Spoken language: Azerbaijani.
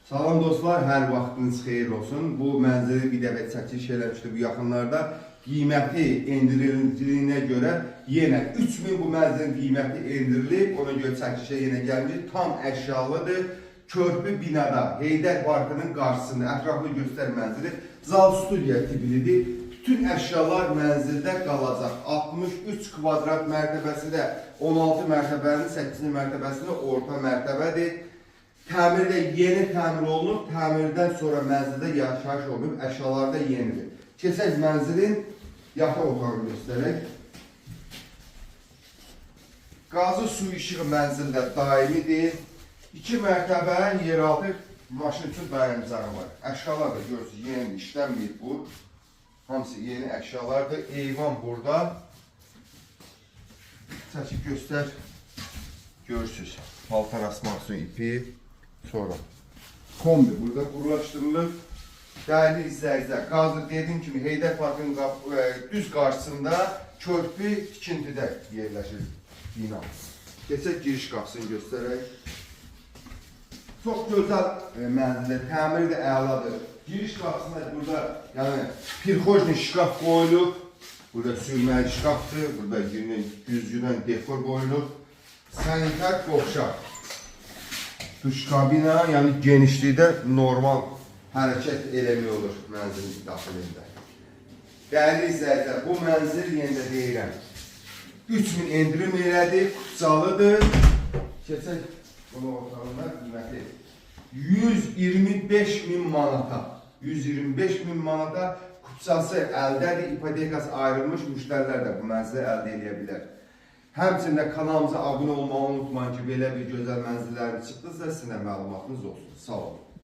Salam dostlar, hər vaxtınız xeyir olsun. Bu mənzili bir dəfə çəkiş eləmişdi bu yaxınlarda. Qiyməti endirildiğine görə yenə 3000 bu mənzilin qiyməti endirilib. Ona görə çəkişə yenə gəlmiş. Tam əşyalıdır. Körpü binada, Heydər Parkının qarşısında ətraflı göstər mənzili. Zal studiya tiplidir. Bütün əşyalar mənzildə qalacaq. 63 kvadrat mərtəbəsində 16 mərtəbənin 8-ci mərtəbəsində orta mərtəbədir. Təmirdə yeni təmir olunub, təmirdən sonra mənzildə yaşayış olunub, əşyalar da yenidir. Keçək mənzilin yataq otağını göstərək. Qazı su işığı mənzildə daimidir. 2 mərtəbə yeraltı maşın üçün dayanıcağı var. Əşyalar da görürsünüz, yeni işlənməyib bu. Hamısı yeni əşyalardır. Eyvan burada. Çəkib göstər. Görürsünüz, paltar asmaq üçün ipi. Sonra kombi burada qurulaşdırılır. Değerli izləyicilər, qazı dediyim kimi Heydər Parkının düz qarşısında körpü tikintidə yerləşir bina. Keçək giriş qapısını göstərək. Çox gözəl mənzildir, təmiri də əladır. Giriş qapısında burada yəni pirxojni şkaf qoyulub. Burada sürməli şkafdır, burada güzgüdən dekor qoyulub. Sanitar qovşaq. Duş kabina, yəni genişlikdə normal hərəkət eləmək olur mənzilin daxilində. Dəyərli izləyicilər, bu mənzil yenə deyirəm. 3000 endirim elədi, kucalıdır. Keçək bunu otağında qiyməti 125.000 manata. 125.000 manata kucası əldədir, ipotekası ayrılmış müştərilər də bu mənzili əldə edə bilər. Həmçində kanalımıza abunə olmağı unutmayın ki, belə bir gözəl mənzillərimiz çıxdıysa sizə məlumatınız olsun. Sağ olun.